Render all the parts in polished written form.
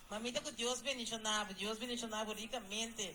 Mamita que Deus bendicionava ricamente.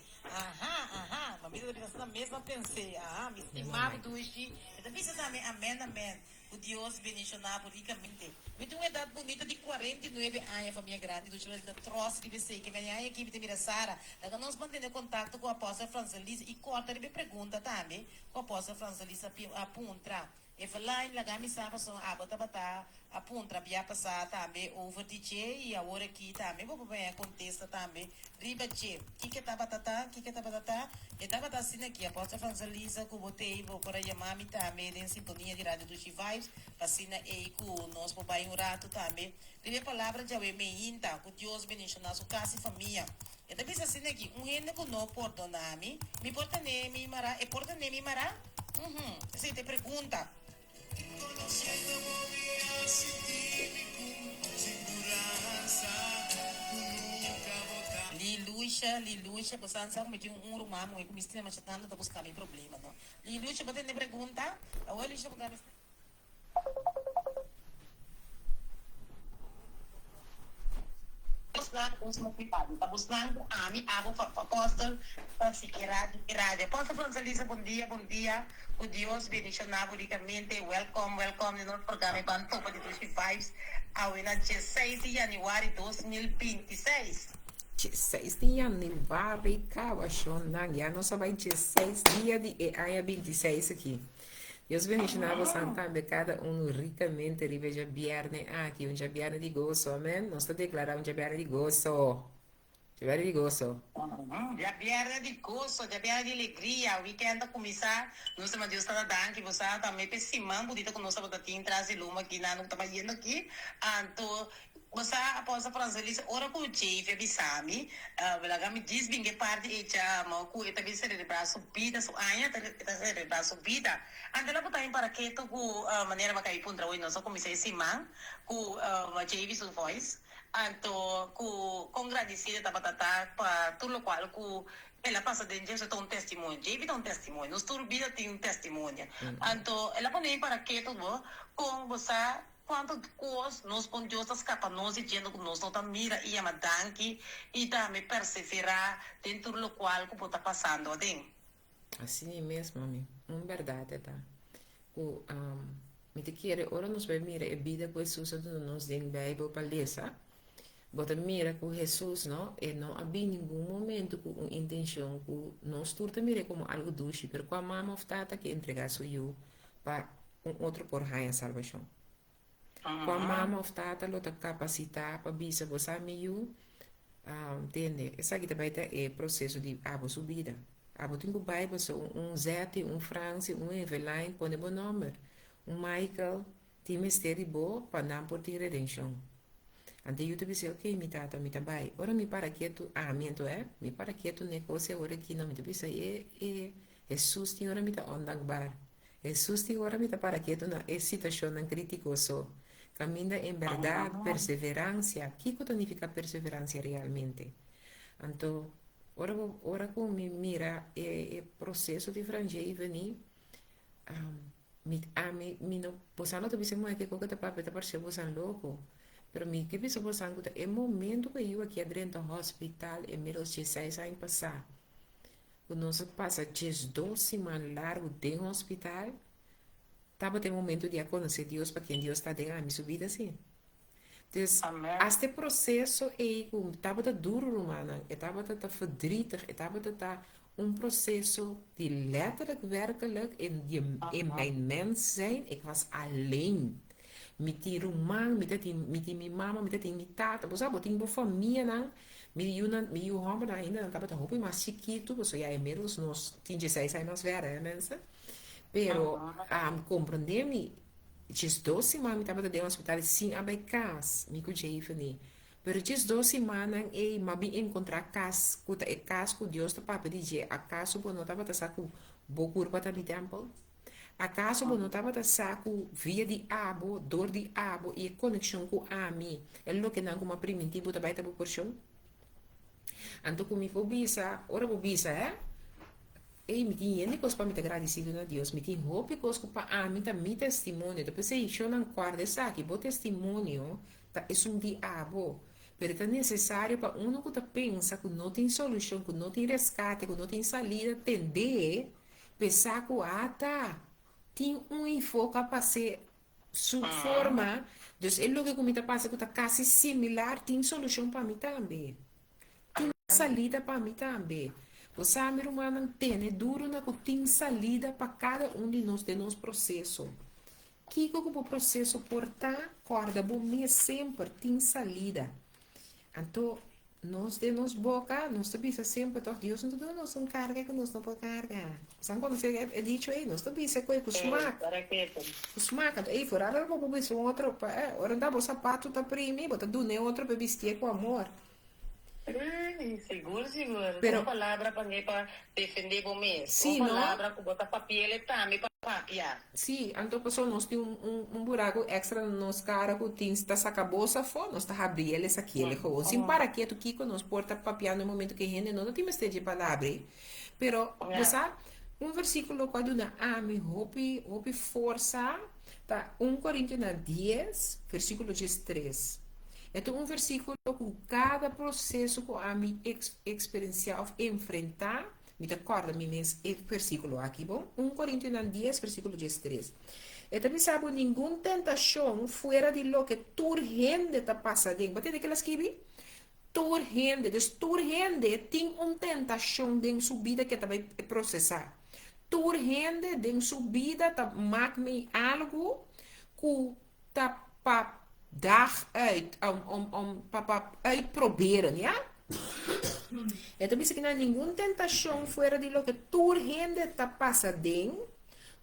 Mamita que na mesma pensei, me estimava do ishi. Então, pensa também, amém, amém. O Deus bendicionava ricamente. Então, uma idade bonita de 49 anos, família grande, do chão da troça que você que vem aí aqui, me Sara. Daí nós mantendo contato com a apóstola Francelisa e corta de pergunta também, com a apóstola Francelisa apunta. E falar em lagar missa são bata a puntra via passar também over tiche e a hora aqui também vou bem contesta também riba che que tá batata que tá batata e tá batata assim aqui a posta Francelisa que botei vou para chamar me também em sintonia de rádio do Chivais vacina e com nós vou bem um rato também primeira palavra já é me inta que Deus bendiga nosso casa e família e também assim aqui rende que não perdoname me porta nemi mara e porta nemi mara se te pergunta Liluxa, você sabe que um rumamo e comecei a chatando para buscar meu problema, não? Liluxa, você tem pergunta? Agora Liluxa, porque buscando os motivados, está buscando a mim, apóstolo, para se irade. Apóstolo Francelisa, bom dia, bom dia. O Deus bendicionado ricamente. Welcome no programa Banto para 2025, ao 16 de janeiro de 2026. 16 dias de varrica, já não só vai 16 dias de aia 26 aqui. Deus bendiga Santa cada um ricamente riveja viernes aqui, um viernes de gozo, amém? Nós estamos declarando um viernes de gozo. Viernes de gozo. Já viernes de gozo, já viernes de alegria, o weekend a começar, nós estamos Deus está dando, que você também pessimando, bonita com nós estamos aqui, traz luma aqui, não estamos indo aqui, então, você após a Francelisa, ora com o Chief, Bissami, me diz bem que parte e chama, que está bem celebrar subida, so aia está celebrar subida. Anda lá botar em para que tu com maneira macai puntra hoje nós comecei simang, com Chief so voice, então com agradecida da batata para tudo o qual com ela passa dentro de um testemunho, Chief tem um testemunho, nos turbida tem um testemunho. Então ela põe para que tu com você quanto coisas nós podemos escapar nós e dizendo que nós não mira e ama danke e também perseverar dentro do qual que está passando dentro. Assim mesmo, mami. Verdade, tá? O me te quer, ora nos vai mira a vida que Jesus nos tem Bíblia para ler, sabe? Bota mira que Jesus, não? E não havia nenhum momento com uma intenção que nós turta mira como algo doce, pero com a mama of tata que entregar eu para outro por raia salvação. Com a mama of tata lo ta capacitar para bisa você meio entende? Essa aqui também é processo de abo subida. Abo tem que Bible so Zete, Francis, Eveline, põe bom nome. Michael, tem mistério bom para não por ter redenção. Ante eu te disse, ok, me bai. Ora me para quieto, minto me para quieto negócio ora aqui não me te disse, Jesus tem ora me ta ondang bar. Jesus tem ora me ta para quieto na situação criticoso. Caminha em verdade, perseverança. Que significa perseverança realmente? Então, ora com me mira o processo de franjei venir, mi no posando te disse que coca te pape te parece posan louco. Pero mi que piso posan que é momento que eu aqui dentro do hospital e menos de 6 anos passar. Quando nós passa 12 semanas largo dentro do hospital, tava tem momento de conhecer Deus para quem Deus está dentro da minha vida assim. Então, este processo estava duro, humana, estava verdrietig, estava processo de letterlijk, werkelijk, in mijn mens zijn, ik was alleen. Met die roman, met die mama, met die tata, você sabe, tem uma família, não? Me eu homem ainda, não estava roupa, mas chiquito, você já é menos, nós, 16 anos, vera, mensa. Pero, compreender-me, tis 12 semanas estava dentro do hospital sem abrir casa, me cuidei nem. Pero tis 12 semanas e mabi encontrar casa, que é casa que Deus está para pedir, a casa que não estava saco bokur para mi tempo. A casa que não estava saco via de abo, dor de abo e conexão com a mim. É lo que não como primitivo também está por chão. Então comigo bisa, ora bisa, e me tinha nem coisa para me agradecido a Deus, me tinha roupa coisa para me dar meu testemunho. Depois eu não guarda sabe, o testemunho tá é um diabo. Pero é necessário para uno que pensa que não tem solução, que não tem resgate, que não tem saída, entender, pensar que tá, tem um enfoque para ser sua forma. Então, é o que comigo passa que está quase similar, tem solução para mim também. Tem saída para mim também. Você, meu irmão, tem, é duro na que tem saída para cada um de nós processo. Que o processo portar, corda, bom, sempre tem saída. Então, nós de nos boca, nós também sempre, Deus não dá nos carga que nós não pode carregar. Sabe quando você é dicho aí, nós também se coi com o smack, aí fora, ela vou ver outro, ora dá o sapato tá prime, bota do ne outro para vestir com amor. Seguro, seguro. Pero, uma palavra para defender o mesmo. Sim, uma palavra para botar papel também para papiar. Sim, então pessoal, nós temos um buraco extra nos cara que tem está saca bolsa fora, nós está abrindo essa aqui, ele com sem para que tu Kiko nos porta papiar no momento que rende, não tem mais tempo para abrir. Pero, você um versículo quando na me hope força, tá? 1 Coríntios 10, versículo 13. Então, um versículo com cada processo que a mim experiencial enfrentar, me acorda me versículo aqui, bom? 1 Coríntios 10, versículo 13. Então, sabe, nenhuma tentação fora de lo que tu rende está passando. Bate que ela escreve? Tu rende, tem uma tentação de subida que vai processar. Tu rende de subida, tá marca algo que tá para dar uit para probeeren, ja? Então, isso que não há nenhuma tentação fora de lo que tu gente está passando,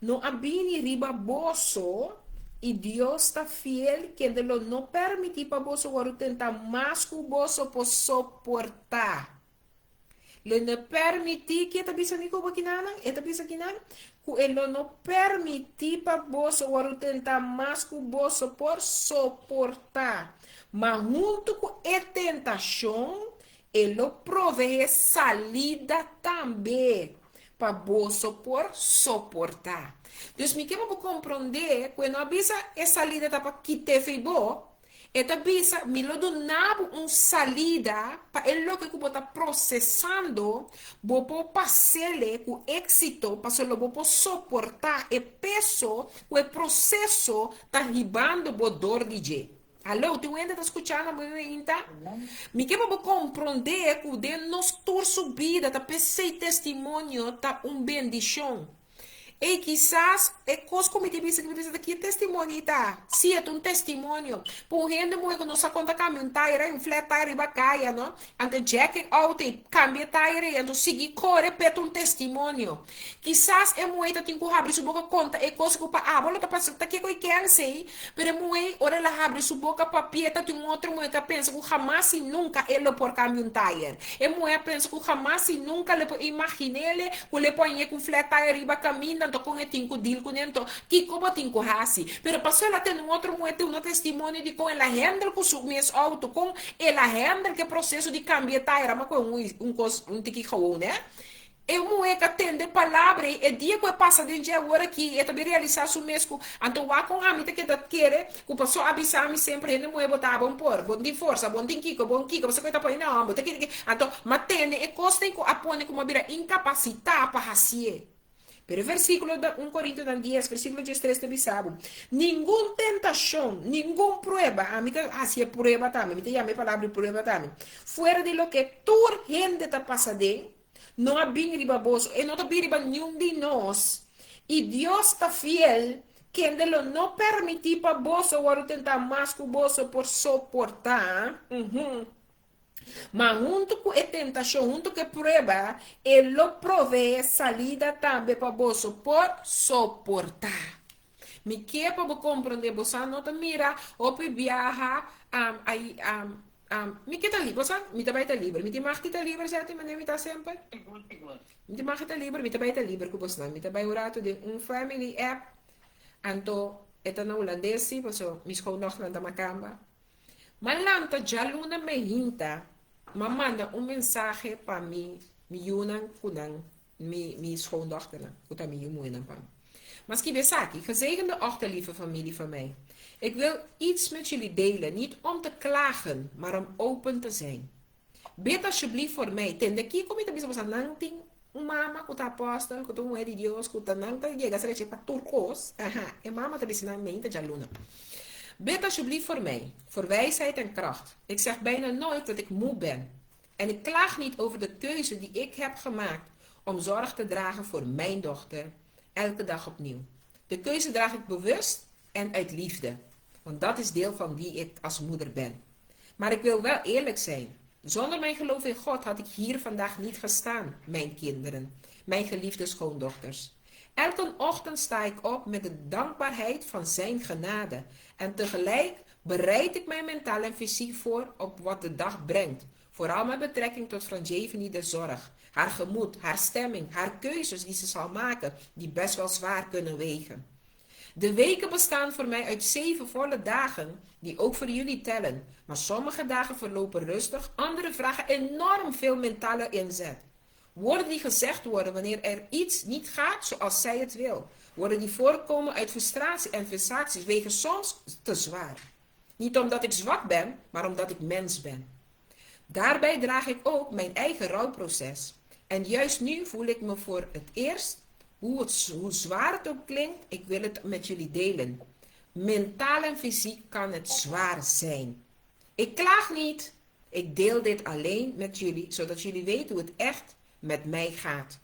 não abrir riba bolso, e Deus está fiel que ele não permite para você agora tentar mais que o bolso para suportar. Ele não permite que está pensando em como que nada, está pensando que nada, ele não permite para você agora tentar mais que o bolso por suportar. Mas junto com a tentação, ele provê saída também para você por suportar. Então, me quero compreender quando a bisa é saída para que te fez bom. Esta bisa, me lo donava salida para ele que eu está processando, vou passar com êxito, para só vou suportar o peso, o processo está arribando o dor de je. Alô, tu ainda está escutando, me quer compreender que de nós tua subida, tá pensei testemunho, tá bendição. E quizás, coisa como te disse aqui, testemunho, tá? Se é um testemunho, por gente muito não se conta caminho, tá? Era infletar e bacaia, não? Ante jacket out e cambia tire, então seguir corre perto um testemunho. Quizás é muito tem que abrir sua boca conta, é coisa que bola tá passando, tá aqui que eu quero sei, pero muito, ora ela abre sua boca papia, tá tem um outro muito que pensa que jamais e nunca ele por caminho tire. É muito pensa que jamais e nunca ele imagine ele, que ele põe com fletar e caminho com o tinco deal com ele, que como tinco hasi, pero passou ela tem um outro muito um testemunho de com ela handle com o meu auto, com ela handle que processo de cambiar taira, mas com um tiki khou, né? Eu moeca atende palavra e dia que passa de dia agora que eu também realizar o mesmo, então vá com a mita que tá querer, que passou avisar me sempre ele moe botar bom por, bom de força, bom kiko, você que tá põe não, botar que então matene e costa com apone como vira incapacitar para hacer. Pero versículo de 1 Coríntios 10, versículo 13 também sabe. Nenhuma tentação, nenhuma prueba, a mim assim é prueba também, me chama a palavra prueba também. Fora de lo que tu gente está passando, não há bem riba bolso, e não está bem riba nenhum de nós. E Deus está fiel, que ele não permite para bolso agora tentar mais que o bolso por suportar. Mas junto com a tentação, junto com a prova, ele provê saída também para você por suportar. Me quer para compreender, você não mira, ou viaja, me quer livre, você me também está livre, me tem mais que está livre, certo? Me está sempre. Me tem mais que está livre, me também está livre, que você não, me também orar de family app, então, esta na holandesa, você me escolhe nog na macamba. Mas lá, já luna me hinta, manda mensagem para mim, me yunan kunang, me schoondochter, kuta me yumuinan pa. Maar Kibesaki, gezegende ochtend, lieve familie van mij. Ik wil iets met jullie delen, niet om te klagen, maar om open te zijn. Bid alsjeblieft voor mij. Tende que como te bisa nang ting mama ku ta apóstolo, ku tu mulher de Deus, ku ta nang ta llega sere pa turcos. Aha, e mama te bisa nang mente jaluna. Bid alsjeblieft voor mij, voor wijsheid en kracht. Ik zeg bijna nooit dat ik moe ben. En ik klaag niet over de keuze die ik heb gemaakt om zorg te dragen voor mijn dochter, elke dag opnieuw. De keuze draag ik bewust en uit liefde, want dat is deel van wie ik als moeder ben. Maar ik wil wel eerlijk zijn. Zonder mijn geloof in God had ik hier vandaag niet gestaan, mijn kinderen, mijn geliefde schoondochters. Elke ochtend sta ik op met de dankbaarheid van zijn genade en tegelijk bereid ik mij mentaal en fysiek voor op wat de dag brengt. Vooral met betrekking tot Frangevenie de zorg, haar gemoed, haar stemming, haar keuzes die ze zal maken, die best wel zwaar kunnen wegen. De weken bestaan voor mij uit 7 volle dagen, die ook voor jullie tellen. Maar sommige dagen verlopen rustig, andere vragen enorm veel mentale inzet. Woorden die gezegd worden wanneer er iets niet gaat zoals zij het wil. Woorden die voorkomen uit frustratie en vexaties wegen soms te zwaar. Niet omdat ik zwak ben, maar omdat ik mens ben. Daarbij draag ik ook mijn eigen rouwproces. En juist nu voel ik me voor het eerst, hoe zwaar het ook klinkt, ik wil het met jullie delen. Mentaal en fysiek kan het zwaar zijn. Ik klaag niet. Ik deel dit alleen met jullie, zodat jullie weten hoe het echt met mij gaat.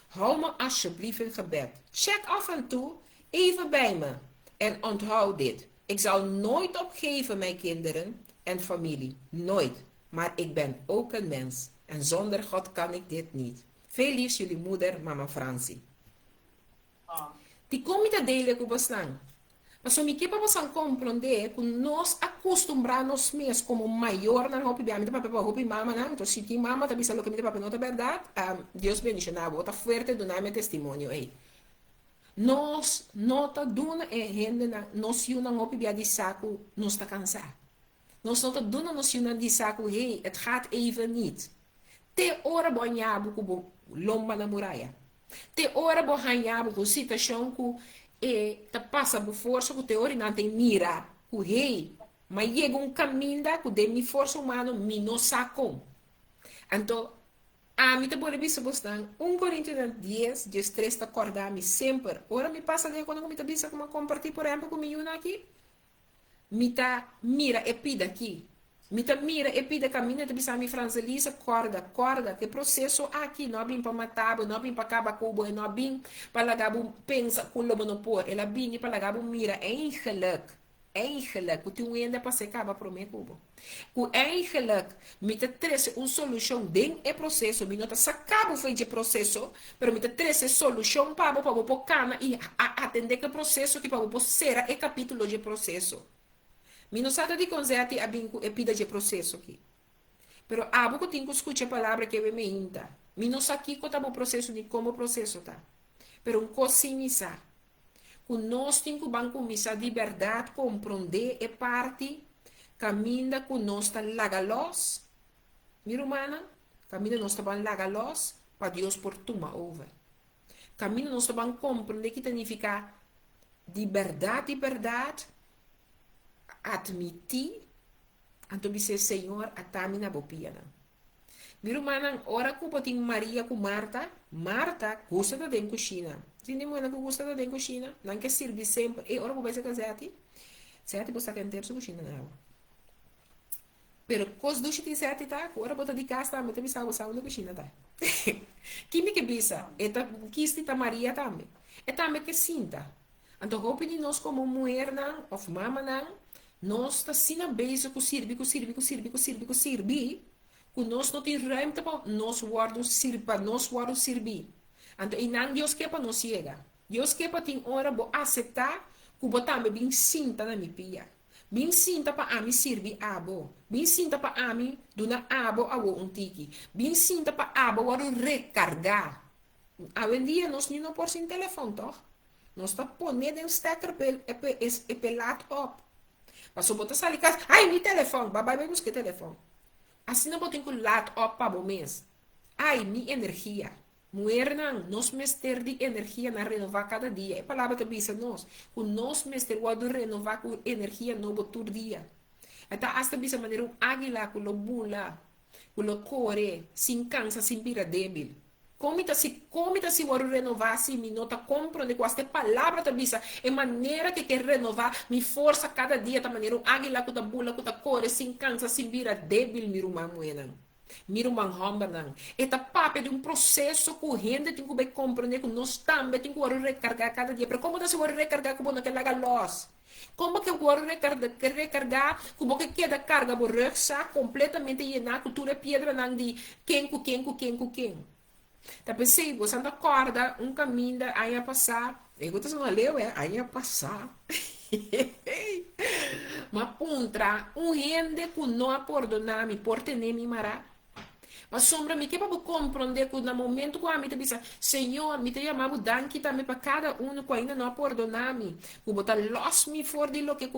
Hou me alsjeblieft in gebed. Check af en toe even bij me. En onthoud dit. Ik zal nooit opgeven, mijn kinderen en familie. Nooit. Maar ik ben ook een mens. En zonder God kan ik dit niet. Veel liefs jullie moeder, mama Francie. Die comida dele que você mas o que para você compreender que nós acostumbramos mesmo como maior na roupa bem, então papai roupa mama não, então se tem mama também sabe o que me papai não é verdade, Deus bendice na boa, tá forte do nome testemunho aí. Nós nota duna é rende na nós uma roupa bem de saco, nós tá cansado. Nós nota duna nós uma de saco, hey, het gaat even niet. Te ora bonhabo com lomba na muralha. Te ora bohanhabo com situação com e te passa por força com teoria não tem mira com rei mas chega caminho com de mi força humana mi não saco então a mim te pode ver se você 1 Coríntios 10 13 te acordar-me sempre ora me passa de quando me te bisa como compartilhar por exemplo com minha aqui me tá mira e pida aqui me tá mira e pida caminho te bisa mi Francelisa corda que processo aqui não vim para matar não vim para acabar com o não vim para lagar pensa com o não pôr ela vim para lagar mira eigenlijk o teu ainda para se acabar para mim cubo o eigenlijk me te trece solução dentro é processo me não tá sacado foi de processo pero me te trece solução para o cana e atender que processo que para o será é capítulo de processo. Mi não sabe de conzerte a binco e pida de processo aqui. Pero a pouco tenho que escutar a palavra que me inta. Mi não sabe que tá o processo de como o processo tá. Pero cozinha sa. Com nós temos que banco misa de verdade compreender e parte caminha com nós tá lagalos. Mira humana, caminha nós tá ban lagalos para Deus por tuma over. Caminha nós tá ban compreender que significa de verdade admitir anto bise Senhor atami na bopiana. Miro manang ora ko pating Maria com Marta gusta da den cozinha. Tindi mo na gusta da den cozinha, não que sirve sempre. E ora ko vai se casati. Sete bosta que inteiro cozinha na água. Pero cos dushi ti sete tá, ora bota de casa mas também sabe sabe na cozinha tá. Kimi que bisa, eta kisti ta Maria também. E também que sinta. Anto hope de nós como mulher não, of mama não. Nós está sina bezig com sirbi, com nós não tem ruimte para nós guardar sirbi. Então, e não Deus quer para nós chega. Deus quer para tem hora para aceitar que botar me bem sinta na minha pia. Bem sinta para a mim sirbi abo. Bem sinta para a mim dona abo a tiki. Bem sinta para abo para recargar. Hoje em dia nós não por sem telefone, toch? Nós está ponendo um stekker pelado op. Passou botar sali casa, ai, mi telefone, babai vai buscar telefone. Assim não botem com o lado ó para o mês. Ai, mi energia. Muernan, nos mester de energia na renovar cada dia. É palavra que bisa nós. O nos mester o renovar com energia novo todo dia. Então, hasta bisa maneira um águila com o bula, com o core, sem cansa, sem vira débil. Comita se o renovar, se me nota compreende com esta palavra da bisa, é maneira que quer renovar, me força cada dia, da maneira um águila com a bula, com a core, sem cansa, sem vira débil, me rumam muenan. Miro manhombanan. Esta papo de um processo corrente, tem que compreender que nós também temos que recargar cada dia. Mas como você vai recargar com você laga luz? Como que eu vou recargar com você queda carga borracha completamente llena com toda pedra não de quem. Tá pensei, você anda acorda um caminho aí a passar. Eu tô dizendo, leu aí a passar. Mas puntra um rende que não perdonar me porte nem me mará. Mas sombra me que para compreender que no momento que a mim pensa, Senhor, me te chamamos danke também para cada um que ainda não perdonar-me. Que botar los me for de lo que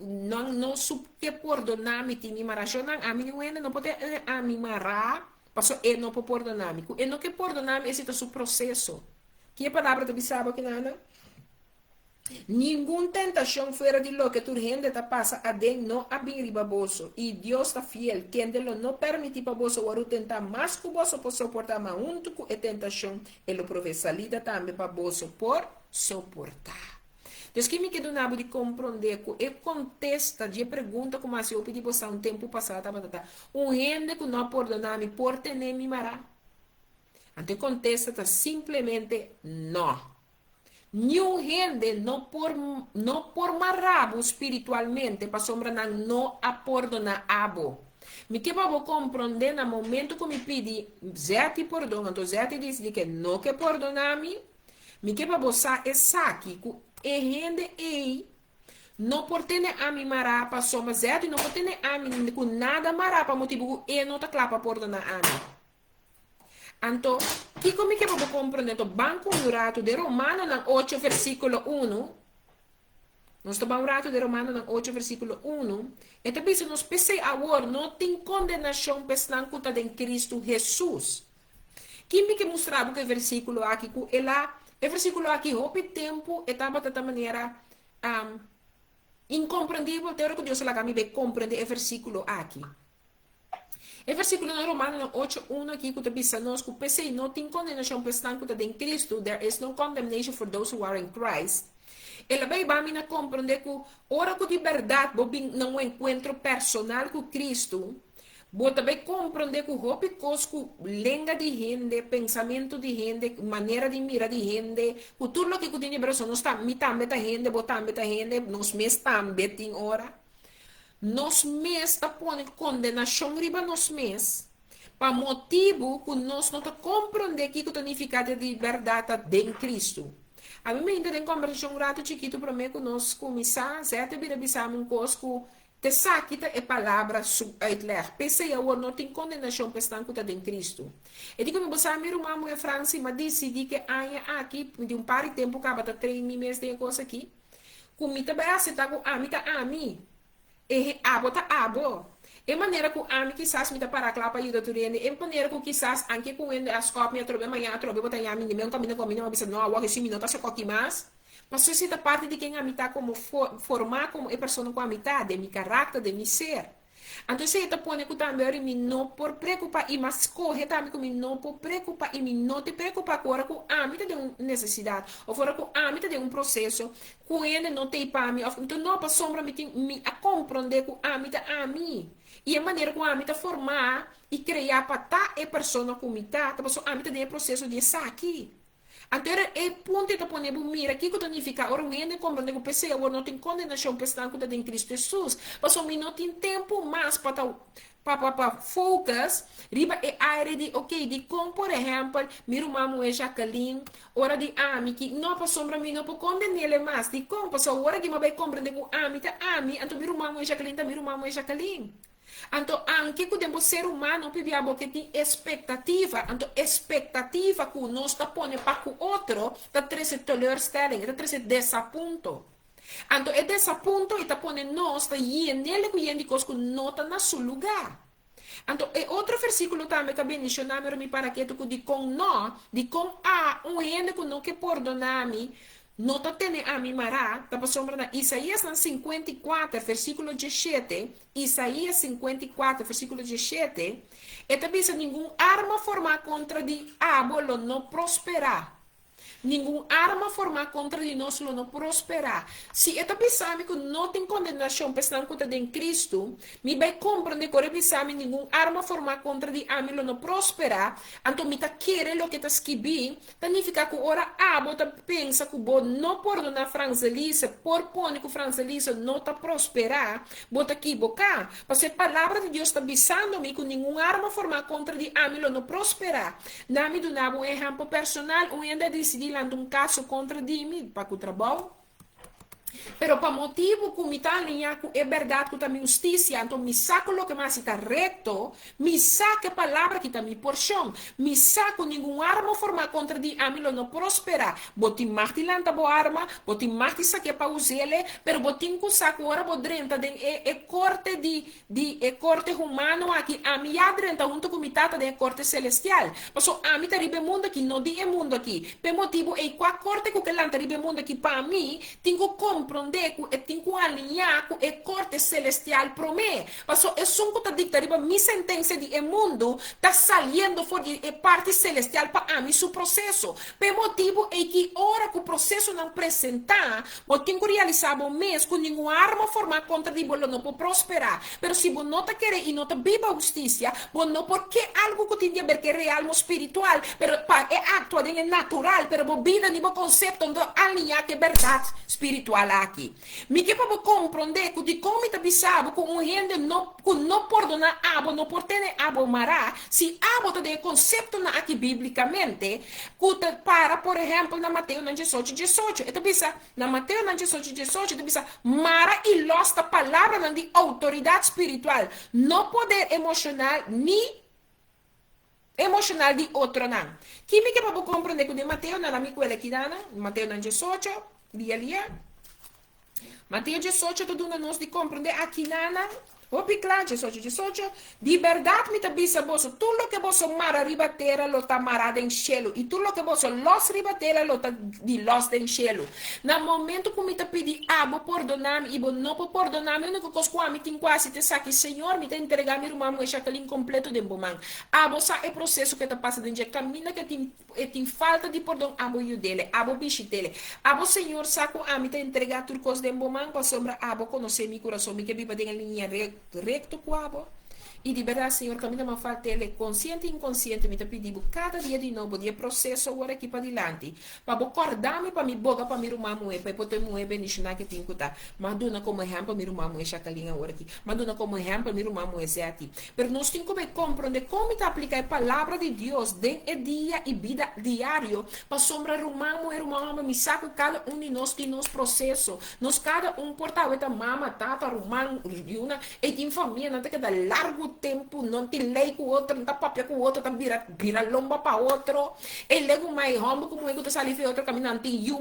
não sup que perdonar-me te me mará. Eu não a mim não pode a mim mará, passou ele não pode perdonar-me. Ele não quer perdonar-me, esse é o seu processo. Que palavra tu sabe que nada? Ninguna tentación fuera de lo que tu gente te pasa adentro no abrir baboso. Y Dios está fiel, quien de lo no permite baboso o tentar más que vos por soportar más un tuco e tentación, él lo provee salida también baboso por soportar. Então, que me quedo na de compreender que contesta de pergunta como assim eu pedi você um tempo passado, gente que não perdonar-me por ter nem me mará. Então, contesta simplesmente não. Nenhum gente não por marabo espiritualmente para sombra não a perdonar abo. Me que para compreender no momento que me pedi Zé te perdona, então Zé te diz que não quer perdonar-me. Me que para você é saque que é gente aí não por ter a mim mará para sombra Zé não por ter a mim com nada mará para motivo que não está claro para perdonar a mim. Então, que como que eu compreender o banco rato de Romano no 8 versículo 1. Nós estamos rato de Romano no 8 versículo 1. E também se nós pensamos agora, não tem condenação para conta de Cristo Jesus. Que me que mostrava que o versículo aqui, o versículo aqui, houve tempo, estava de maneira incompreendível, até que Deus lá me vai compreender o versículo aqui. O versículo no Romano 8:1 aqui que diz nós que pensei não tem condenação para estar em Cristo, there is no condemnation for those who are in Christ. Ela vai me compreender que hora que de verdade não encontro personal com Cristo, vou também compreender que o coisa lenga de gente, pensamento de gente, maneira de mirar de gente, que tudo o que tem de nós também da gente, botamos da gente, nós mesmos também tem hora. Nós mesmos põe condenação riba nós mesmos para motivo que nós não compreender que o significado de verdade de Cristo. A mim ainda tem conversação rato chiquito para mim que nós começar certo vira bisamos um coisa que te saquita é palavra uitleg. Pensei eu não tem condenação para estar de Cristo. E digo me você meu irmão é França mas decidi que aqui de par de tempo acaba de treinar mês de coisa aqui. Comita bem aceitar com a mim e abo. E maneira que a mim quizás me parar lá para ajudar turene, e maneira que quizás anche com as copinhas me trobe amanhã trobe botar a mim de meu caminho com minha bisa não agora se minuto se coque mais. Mas isso é parte de quem a mim tá como formar como é pessoa com a mim tá de meu caráter, de meu ser. Então se eu põe que também me não por preocupar e mas corre também que me não por preocupar e me não te preocupar agora com a mim tem uma necessidade ou fora com a mim tem um processo com ele não tem para mim então não para sombra me a compreender com a mim e a maneira com a mim tá formar e criar para tá é pessoa com mim tá passou a mim tem processo de aqui. Então, é ponto de pôr mira aqui que significa ora o compreender que o PC agora não tem condenação para estar em Cristo Jesus, mas o não tem tempo mais para focus riba é área de ok de como por exemplo meu irmão é Jacqueline hora de que não para sombra mim não para condenar ele mais de como passou hora que me vai compreender que então meu irmão é Jacqueline. Então, anche que o ser humano pibiamo que tem expectativa, então expectativa que nós está pondo para o outro, está treze teleurstelling, está treze desaponto. Então, é desaponto e está pondo nós, está nele que coisas que não está no seu lugar. Então, é outro versículo também que mencionamos me para que tu de com nó, de com a gente que não que perdonar-me, não tá tendo a mim mará, tá passando na Isaías 54, versículo 17, Isaías 54, versículo 17, e também se nenhum arma formar contra de abolo não prosperar. Nenhum arma formada contra de nós não prosperará. Se eu pensar que não tem condenação, pensando contra em Cristo, me vai compreender que eu pensar que nenhum arma formada contra de mim não prosperará. Então, me tá querendo o que tá escrevi, significa que ora bota pensa que bo não perdonar Francelisa, por pôr que Francelisa não tá prosperar, bota equivocar. Porque a palavra de Deus está avisando-me que nenhum arma formada contra de mim não prosperará. Nami do nabo um exemplo personal, ainda decidi um caso contra de mim para o trabalho. Pero para motivo que me está alinhado é verdade que está minha justiça, então me saco o que mais está reto, me saca a palavra que está minha porção, me saco nenhum arma formada contra de a mim não prospera. Botim martilanta boa arma, botim marti saque para usá-la, pero botim com saco ora bodrenta de corte de corte humano aqui a mim adrenta junto com mitata de corte celestial. Passo a mim taribe mundo aqui, não de mundo aqui. Por motivo é qual corte que ela taribe mundo aqui para mim, tenho compreender que tem que alinhar com o corte celestial para mim. Mas é só que está dictando minha sentença de mundo está saindo fora de parte celestial para mim seu processo. Por motivo é que hora que o processo não apresentar, eu tenho que realizar o mês com nenhuma arma formada contra de você não pode prosperar. Mas se você não está querendo e não está viva a justiça, você não porque algo que tem a ver com real espiritual, pero é actuado é natural, pero você vida nível conceito de alinhar que é verdade espiritual aqui. Me que para compreender que de como está bisabo com gente não perdonar abo, não por ter abo mará, se abo tem conceito na aqui biblicamente, que para, por exemplo, na Mateus 18, então bisa na Mateus 18, bisa mara e losta palavra de autoridade espiritual, não poder emocional nem emocional de outro não. Que me que para compreender que de Mateus na minha coisa aqui dana, Mateus 18, dia Mateus 18, tudo nós de compreender aqui nana, Opi claro, 18, de verdade me tabisa boso, tudo que boso mara ribatera lo ta marada em cielo, e tudo que boso los ribatera lo ta di los em cielo. Na momento que me ta pedi abo perdonar-me, e bo não po perdonar-me, único coisa que me tem quase te saque, Senhor, me ta entregar meu irmão e chacal incompleto de bomang. Abo sa é processo que ta passa dentro caminho que tem falta de perdão, abo eu dele, abo bicho dele. Abo Senhor saco a me ta entregar tudo coisa de bomang, para sombra abo conhecer meu coração, me que viva de linha recto cuabo. E de verdade, Senhor, que a mim não falta ele, consciente e inconsciente, me pedindo cada dia de novo, de processo agora aqui para adiante, para acordar-me para me boga, para me rumar moe, para poder moe benishna que tenho que estar. Mas dona como exemplo, me rumar moe chacalinha agora aqui. Mas dona como exemplo, me rumar moe zeti. Mas nós temos que compreender como está aplicar a palavra de Deus de dia e vida diário, para sombra rumar moe, me saco cada de nós processo. Nós cada portava esta mama, tata, rumar, e tem família, não tem que dar largo tempo, não te lei com o outro, não tá papel com o outro, tá vira lomba para outro. Ele leva mais rombo como eu tô salive outro caminhante, you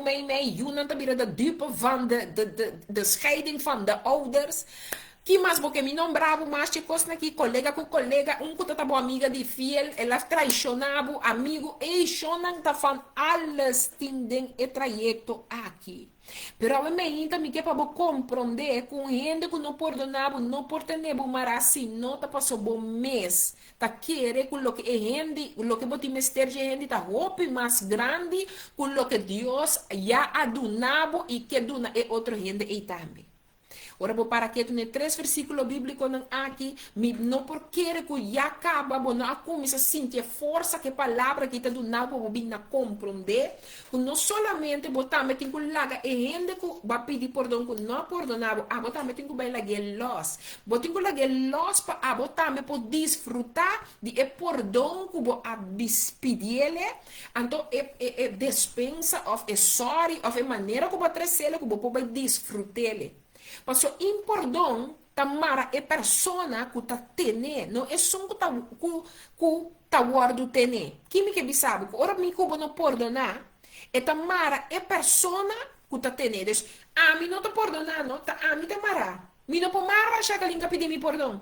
não tá vira da dupe van de scheiding van de ouders. Que mais porque me não bravo mais que coisa aqui colega com colega que tá boa amiga de fiel ela traicionava amigo e chonan tá fan alles tinden e trajeto aqui. Pero a mim também que para compreender com gente que não perdonava, não por ter mas assim não tá passou bom mês, tá querer com o que é gente, o que bote mestre de gente tá roupa mais grande com o que Deus já adunava e que duna é outro gente e também. Ora, para que tu ne 3 versículos bíblicos aqui, não porque que já acaba, não começa a sentir força que a palavra que está do nabo bobina compreender, que não somente botar tem que laga e gente que vai pedir perdão que não perdonava, a botar tem que vai lagar los, botar que lagar los para botar me por desfrutar de perdão que vou pedir então é dispensa of a sorry of a maneira que vou trazer que vou desfrutar. Mas o importante tamara é persona que tá tene, não é só que tá guardo tene. Que me que sabe, ora me como não perdonar, é tamara é persona que tá tene. Des a mim não tá perdonar, não, tá a mim tamara. Me não pode mara achar que linka pedir me perdão.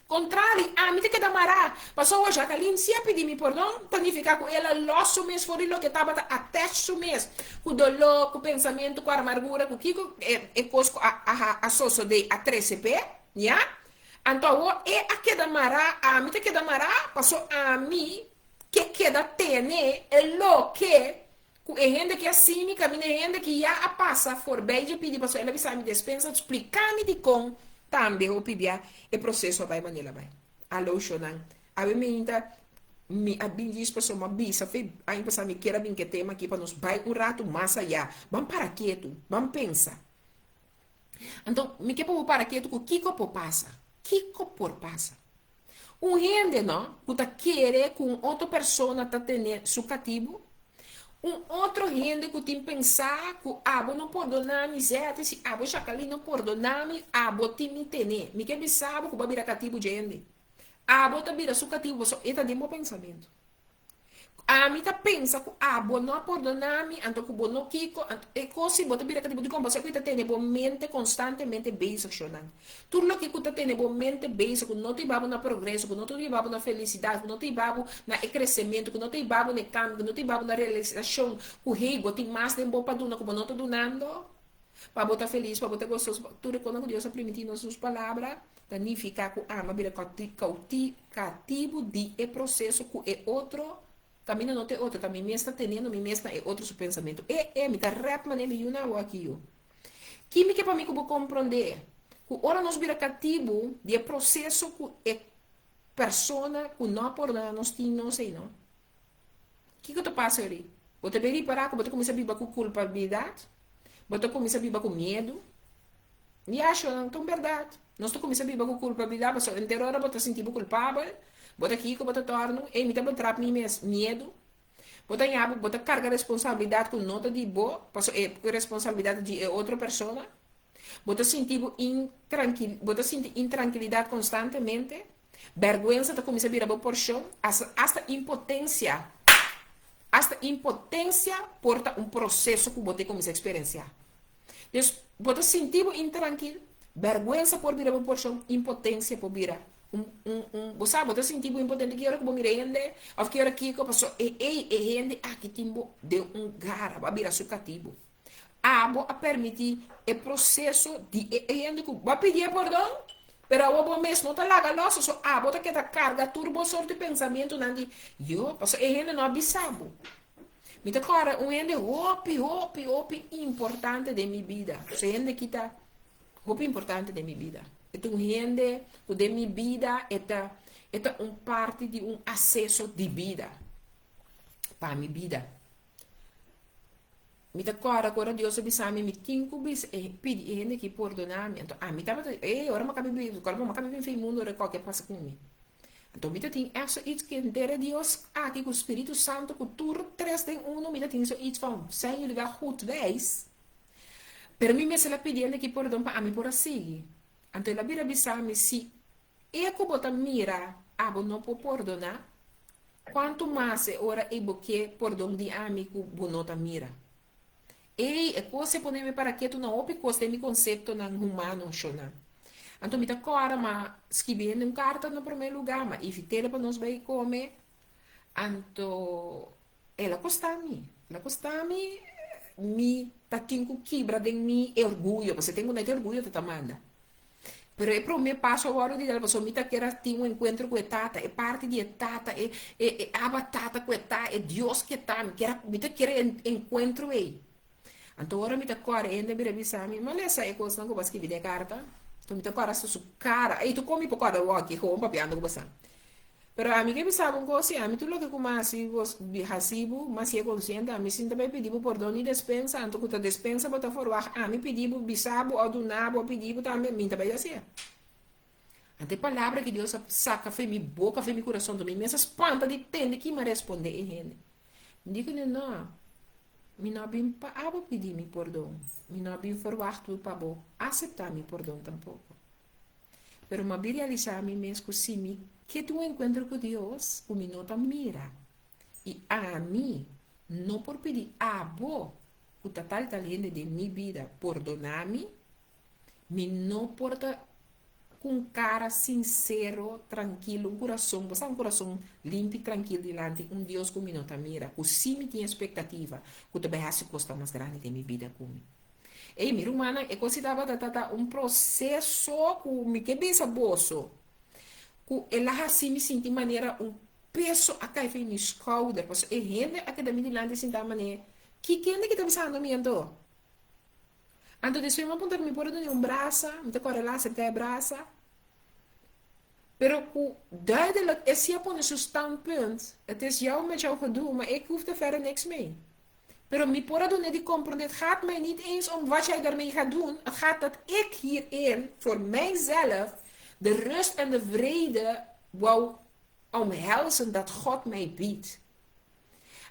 Contrário, a mim tem que demorar. Passou hoje, a Kalin se pedir me perdão, planificar com ela, losso mês, for lo que estava até o mês. Com o dolor, com o pensamento, com a amargura, com o que é coisa a soço de a 13p, já? Então, é a que demorar, a mim tem que demorar, passou a mim, que queda tene, é lo que é gente que assim, caminha gente que já passa for bem de pedir para ela avisar me dispensa, explicar me de com também o pibia e processo vai maneira vai. Alô, Shonan. A mim ainda me abin diz para uma bisa, foi aí para me queira bem que tema aqui para nos vai rato mais allá. Vamos para quieto, vamos pensar. Então, me que para quieto com Kiko por passa. Kiko por passa. Gente, não, puta querer com outra pessoa tá tendo su cativo. Outro gente que tem pensar que não perdona-me, se chacali não perdona-me, vou te me tener. Me que me sabe que vai virar cativo gente. Vou te virar su cativo, só é de meu pensamento. A mim tá pensa que vou não perdona-me, então que vou não kiko, e coisa vou te virar cativo de como você que tá tendo boa mente constantemente beijo chorando. Tudo o que tá tendo boa mente beijo, que não te babo na progresso, que não te babo na felicidade, que não te babo na crescimento, que não te babo no cambio, que não te babo na realização, que o rei bote mais de boa para duna, como não tá donando, para botar feliz, para botar gostoso, tudo quando Deus permitir nas suas palavras, significa que ama vira cativo de processo que é outro. Também não tem outro, também me está tendo, me está é outro seu pensamento. Me está rap, mas me uma aqui. Que me que para mim que eu vou compreender? Que ora nós vira cativo de processo que é persona que não por nada nós temos, não sei, não. Que eu te passo ali? Você vai parar que você começa a viver com culpabilidade? Você começa a viver com medo? E acho, então, verdade. Nós começamos a viver com culpabilidade, mas inteira hora você sentir culpável. Bota aqui que bota torno, e me dá trap medo. Bota carga responsabilidade com nota de boa, passou responsabilidade de outra pessoa. Bota sentir intranquilidade constantemente. Vergonha tá começa a virar por chão, hasta impotência. Hasta impotência porta um processo que você começa a experienciar. Então, bota sentir intranquilo, vergonha por virar por chão, impotência por virar. Você sabe, eu senti impotente que hora que eu me rende, ou que hora que eu passo, rende, que timbo de gara, vai virar sucativo. Vou permitir o processo de rende que vai pedir perdão, pero eu vou mesmo não tá lá galoso, vou ter que dar carga, turbo sorte de pensamento, não de, eu passo, rende não avisado. Me tá agora, rende, hopi, importante de minha vida. Se rende que tá, hopi importante de minha vida. Então, gente, de minha vida é uma parte de um acesso de vida para a minha vida. Me agora Deus avisar me tenho que pedir gente que perdonar-me. Então, me tava, agora eu acabei de ver o mundo, o que passa comigo. Então, me tem isso que entender Deus, que o Espírito Santo, que tudo 3 em 1, me tem isso van, zijn jullie wel goed wijs? Pero me se la pedindo que perdão para mim por assim. Então, ela vira avisar-me se eu botar mira, não pode perdonar, quanto mais ora eu que perdão de amigo, não tá mira. E você pode me para que tu não ouve coisa de conceito não humano, chona. Então, me tá agora, mas escrevendo carta no primeiro lugar, mas evitei para nós vai comer. Então, ela custa-me, me tá tendo que quebrar de mim orgulho, você tem um orgulho de tamanda. Pero é para o meu passo agora de ela, você me tá querendo ter um encontro com a tata, é parte de tata, é a tata com a tata, é Deus que tá, me tá querendo encontro aí. Então agora me tá correndo, me revisar, mas essa é coisa não que eu vou escrever de carta. Então me tá correndo su cara, aí tu come por causa do aqui, com um papiando com você. Pero a mim que pensava um coisa, a mim tudo que como assim, recibo, mas se é consciente, a mim sinto bem pedir perdão e despensa, então que tu despensa, bota fora, a mim pedir bisabo, ou do nabo, ou pedir também, mim também assim. Até palavra que Deus saca, fez minha boca, fez meu coração também, mas essas pantas de tende que me responder, gente. Digo, não, me não bem para pedir meu perdão, me não bem fora tudo para bom, aceitar meu perdão tampouco. Pero me realizar a mim mesmo sim, que tu encontro com Deus, o me nota mira. E a mim, não por pedir vou, o total talento de minha vida, perdonar-me, me não porta com cara sincero, tranquilo, um coração limpo e tranquilo diante Deus que me nota mira, que sim me tinha expectativa, que também a costa mais grande de minha vida comigo. E minha irmã, eu considerava processo que me que pensa bolso, que ela assim me senti maneira peso a cair em shoulder, porque é gente aqui da minha lande assim da maneira, que é que está pensando me ando? Ando de sua ponta me pôr de braço, me te corre lá, se te braço. Pero duidelijk is je op een standpunt. Het is jou met jouw gedoe, maar ik hoef er verder niks mee. Pero mi pora doen die comprende. Het gaat mij niet eens om wat jij daarmee gaat doen. Het gaat dat ik hierin voor mijzelf de rust en de vrede wou omhelzen dat God mij biedt.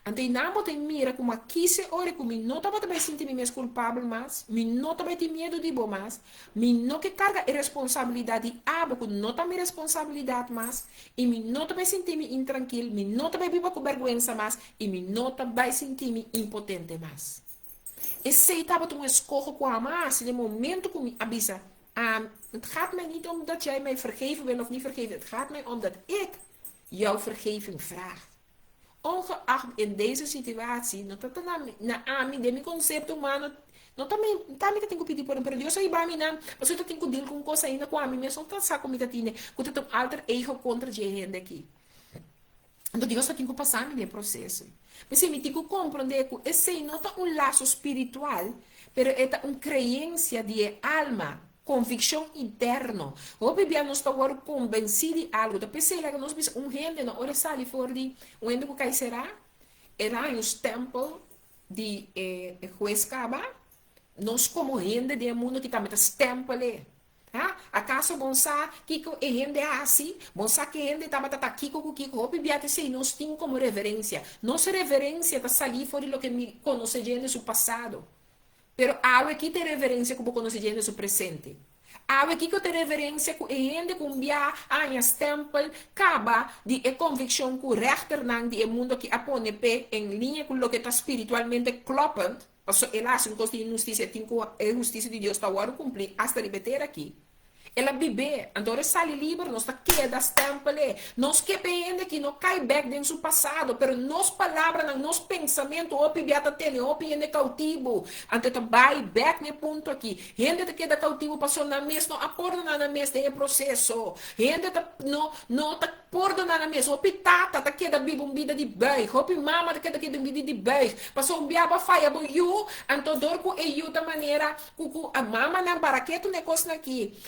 En de naam tem mira como aqui se ore com mi nota bota vai sentir me culpável mas mi nota vai ter medo de bo mas mi no que carga a responsabilidade aba com nota mi responsabilidade mas e mi nota vai sentir me intranquilo mi nota vai viver com vergonha mas e mi nota vai sentir me impotente mas e se tava tu escorro com a mas no momento que me avisa het gaat mij niet om dat jij mij vergeven wil of niet vergeven het gaat mij om dat ik jouw vergeving vraag. Ongeacht in deze situatie, não tá na ami de mi conceito humano, não também que tenho que pedir por Deus aí vai me não, mas eu tenho que deal com coisa ainda com a mim, mesmo tá saco me tatine, que eu tenho alter ego contra de gente aqui. Então Deus tem que passar nesse processo. Mas se me tenho que compreender que esse não tá laço espiritual, pero é uma crença de alma. Convicção interna. O bebê não está agora convencido de algo. Da pessoa que nós vimos gente na hora sali for de onde que será? Era em os templos de juez Caba. Nós como gente do mundo que também está templos. Acaso bonsa kiko e gente assim, bonsa que gente tama tata kiko o bebê até sei nós tem como reverência. Nossa reverência está sali for de lo que me conhece gente do passado. Pero algo aqui tem reverência com o conhecimento do seu presente. Algo aqui que tem reverência com a gente que via anos tempos, acaba de convicção que o rechter de mundo que apone pé em linha com o que está espiritualmente clopando. Porque ela acha que a justiça tem que a justiça de Deus está agora cumprir hasta repetir aqui. Ela vive, então sai livre, nós está queda temples, nós que ainda que não cai back dentro do passado, pero nos palavras, nos pensamentos, o pibiata tem, o pibiata cautivo, então vai back ne ponto aqui, gente que queda cautivo passou na mesa, não aporta na mesa tem processo, gente não tá porta na mesa, o pitata tá queda vida de bem, o mama tá queda vida de bem, passou biaba faia bo you, então dor com eu da maneira, a mama não baraqueto negócio aqui,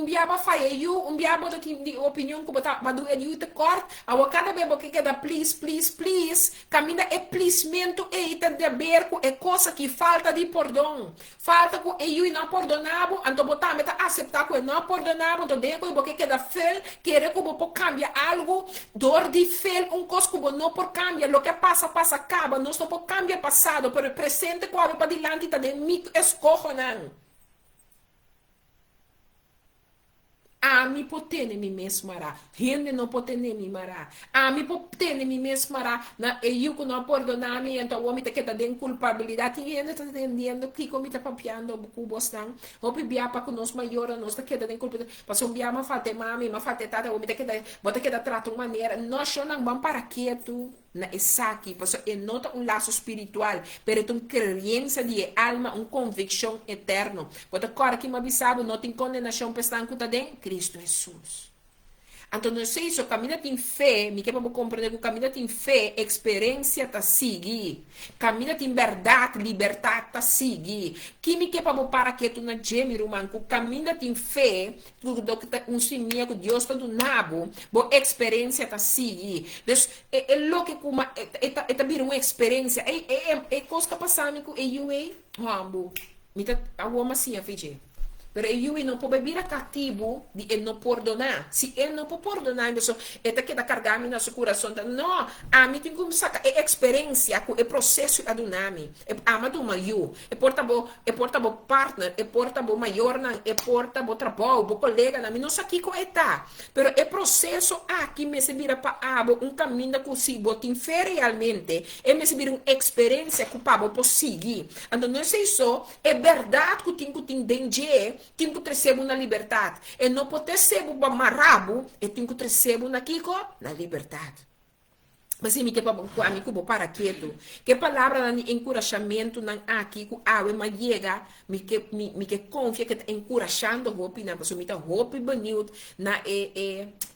biaba faia you, biaba de opinião que botar madu you te cort, a cada bebo que queda please, caminha é pleasemento e ita de berco é coisa que falta de perdão, falta com eu não perdonado, então botar meta aceitar que não perdonado, então deco porque queda fel, querer que vou cambiar algo, dor de fel, coisa que não por cambiar, lo que passa acaba, não só por cambiar passado, pero o presente que vai para dilante tá de mim escorro não. Mi potene mi mesmara, gente não potene mi mara, mi potene mi mesmara, na eu que não perdonami, então o homem tá que tá dando culpabilidade, e ainda tá entendendo que como tá papiando o cubos não, o bibia para que nós maior, nós tá que tá dando culpabilidade, passou um dia ma fate mami, ma fate tata, o homem tá que tá, bota que tá trato maneira, nós não vamos para quieto, na esaki, porque é nota laço espiritual, pero é uma crença de alma, uma convicção eterna. Porque agora que me avisava, não tem condenação para estar em Cristo Jesus. Então, não sei se o caminho tem fé, me quer para compreender que o caminho tem fé, experiência tá seguir, caminho tem verdade, liberdade tá seguir, que me quer para que tu na geme romano, que o caminho tem fé, um sinal que Deus está do nabo, boa experiência tá seguir, então é louco como é vir uma experiência, é coisa que passamos com eu rambo, me tá a uma assim a fiji. Pero ele não pode vir cativo de ele não perdonar. Se ele não pode perdonar, então ele quer carregar no seu coração. Não, a mim tem como sacar a experiência, o processo do nome. A amado maior, é portabo partner, é portabo maior, é portabo trabalho, o colega, não sei aqui como está. Pero é processo aqui me se vira para caminho que se botem realmente, é me se vira uma experiência que o pabo pode seguir. Então não sei só, é verdade que tem danger. tem que recebo na liberdade. E não pode recebo para marabo, e tem que recebo na kiko, na liberdade. Mas se me que para quieto, que palavra de encorajamento não aqui com a mas chega, me que confia que está encorajando o hopi, não, mas me tá hopi baniut na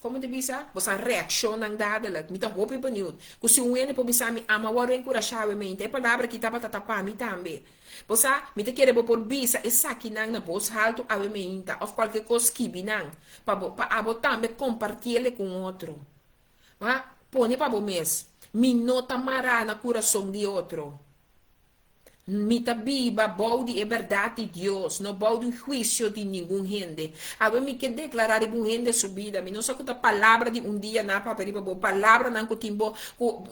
como te diz, você reação não dada lá, me tá hopi baniut. Que se um ene por bisa me ama o encorajar me, é palavra que tava tapar me também. Você me te querer por bisa essa aqui não na voz alto a me inta, ou qualquer coisa que binang, para abo também compartilhar com outro. Ah, põe para o mês. Me nota mará na coração de outro. Me tabiba balde é verdade de Deus, não balde juízo de nenhum gente. Agora me quer declarar de um gente subida, me não só que a palavra de um dia na paperiba, palavra não que timbo,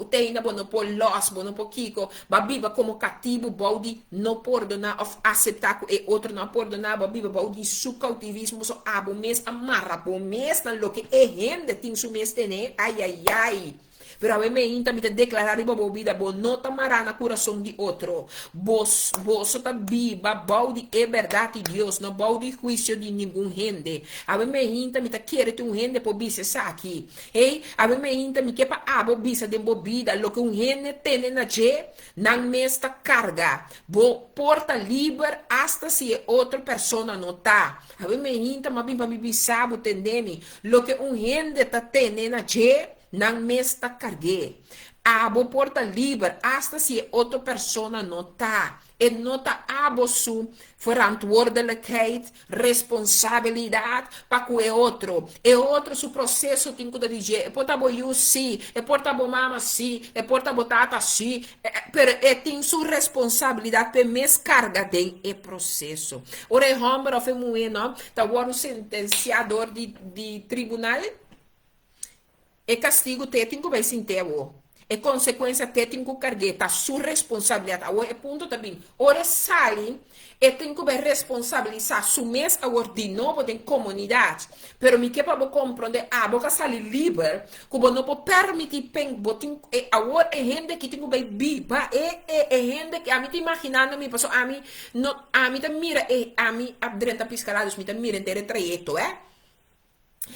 tem na bono por los, bono por kiko, babiba como cativo balde não perdonar ou aceitar que outro não perdonar, babiba balde su cautivismo so abo mês amarra, bom mês na lo que é gente tem su mês tener, ai. Pero a mí me inta me declarar riba bo vida bo nota marana coração de outro. Vos tá viva balde é verdade de Deus, não balde juízo de nenhum gente. A mí me inta me querer um gente por bisa aqui. Ei, a mí me inta me que pa abo bisa de bobida, lo que um gente tem na je, não mesta carga. Bo porta livre hasta se outra pessoa não tá. A mí me inta ma bim pa me bisabo tendemi, lo que um gente tá tendo na je, não me está cargue. Abo porta livre hasta se outra pessoa não está. E nota abo su verantwoordelijkheid, responsabilidade para com o outro. E outro su processo tem que dizer. E porta bo you sim, e porta bo mama sim, e porta bo tata sim. Pero tem sua responsabilidade para mescarga de e processo. Ora é homem of mulher, não? Tá agora o sentenciador de tribunal. E castigo técnico vai sim ter e consequência técnico cargueta sua responsabilidade o é ponto também ora sali e tem que responsabilizar su mês agora de novo de comunidade pero me que para compreender boca sali livre que não pode permitir pen botin e agora é gente que tem que viva é gente que a mim te imaginando me passou a mim não a mim te mira e a mim adrenta piscalados me te mira inteiro trajeto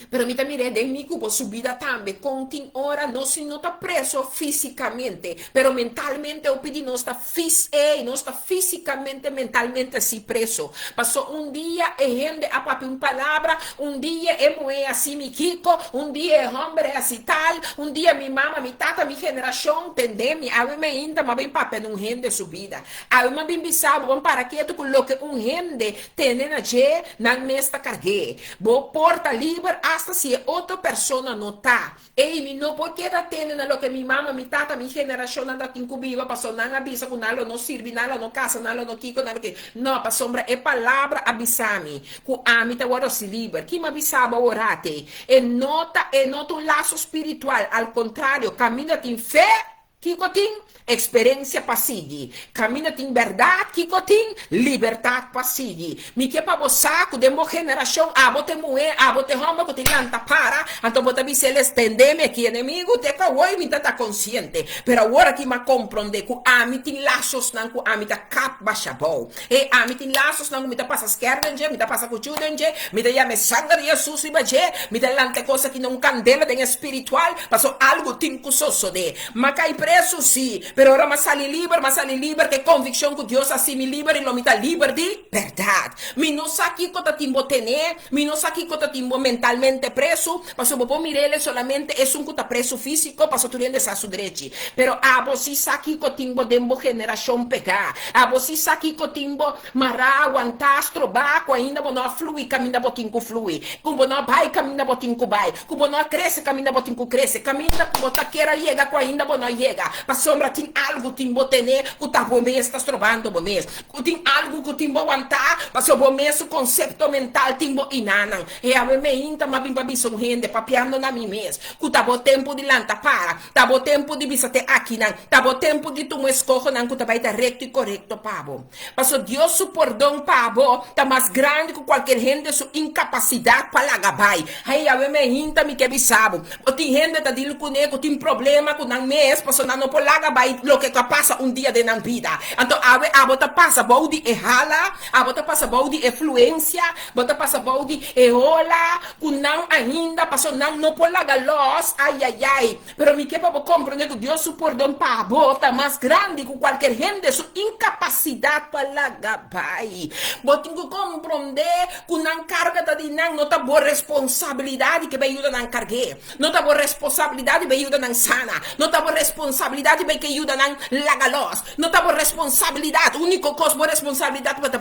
Pero mi también de mi cubo subida también, contin ora no si no está preso físicamente, pero mentalmente o pidi no está físicamente, mentalmente sí preso. Pasó un día gente a papi un palabra, un día mujer así mi kiko, un día hombre así tal, un día mi mamá, mi tata, mi generación, tendemi, a mí me inta, ma bien papi un gente subida. A mí me bien bisabo, vamos para que tu lo que un gente tiene na je, na mesta cargue. Bo porta libre hasta se outra pessoa não está. E não porque está tendo lo que minha mama, minha tata, minha geração anda aqui viva, passou não avisa com nada, não serve nada, não casa, nada, não kiko, nada que. Não, para sombra é palavra avisame. Com a mim agora se livre. Que me avisava orate. E nota um laço espiritual. Ao contrário, caminha em fé. Kiko tem experiência passigi. Caminha tem verdade, Kiko tem liberdade passigi. Me que para o saco de uma geração, bote mulher, bote homem, que tem lanta para, então bote se ele estender-me aqui, inimigo, te cawai, me tá consciente. Pero agora que me compreende, que a mim tem laços, não, que a mim tá cap baixa bom. E a mim tem laços, não, me tá passa esquerda, me tá passa cuchudo, me tá me sangue de Jesus, me tá lanta coisa que não candela, tem espiritual, passou algo tem que de. Mas cai preso sim, pero ora mas sali liber, que convicção que Deus assim me libera e não me dá livre de verdade. Me não sabe que tá timbo tener, me não sabe que tá timbo mentalmente preso, mas o povo mirele solamente é que tá preso físico, passou tudo de seu direito. Pero você sabe que timbo dembo geração pegar, você sabe que timbo mará aguantar trobaco ainda não flui, caminha botinco flui, como não vai caminha botinco vai, como não cresce caminha botinco cresce, caminha como tá queira chega com ainda não chega. A sombra tem algo que tem que tá bom mês, tá trovando bom mês. Tem algo que tem aguantar, mas o bom mês, o conceito mental tem bom inanan. E a mim ainda mas bem para bisão gente papiando na mim mês. Que tá bom tempo de lanta para, tá bom tempo de bisate aqui não, tá bom tempo de tu escojo não que tá vai estar reto e correto pavo. Mas o Deus su perdão pavo tá mais grande que qualquer gente sua incapacidade para lagabai. Aí a mim ainda me que bisabo. O tem gente tá dilo com nego, tem problema com não mês, mas não pode largar vai lo que passa dia de na vida. Então a bota passa bode e hala, a bota passa bode e fluência, bota passa bode e rola, com não ainda passou não pode largar los, ai. Pero me que para compreender que Deus suporta para bota mais grande que qualquer gente, sua incapacidade para largar vai. Botinho que compreender que não carga de não tá boa responsabilidade que vai ajudar a carregar, não tá boa responsabilidade que vai ajudar a sana, não tá boa responsabilidade que ajuda a lagalos, não tá boa responsabilidade, único coisa boa responsabilidade para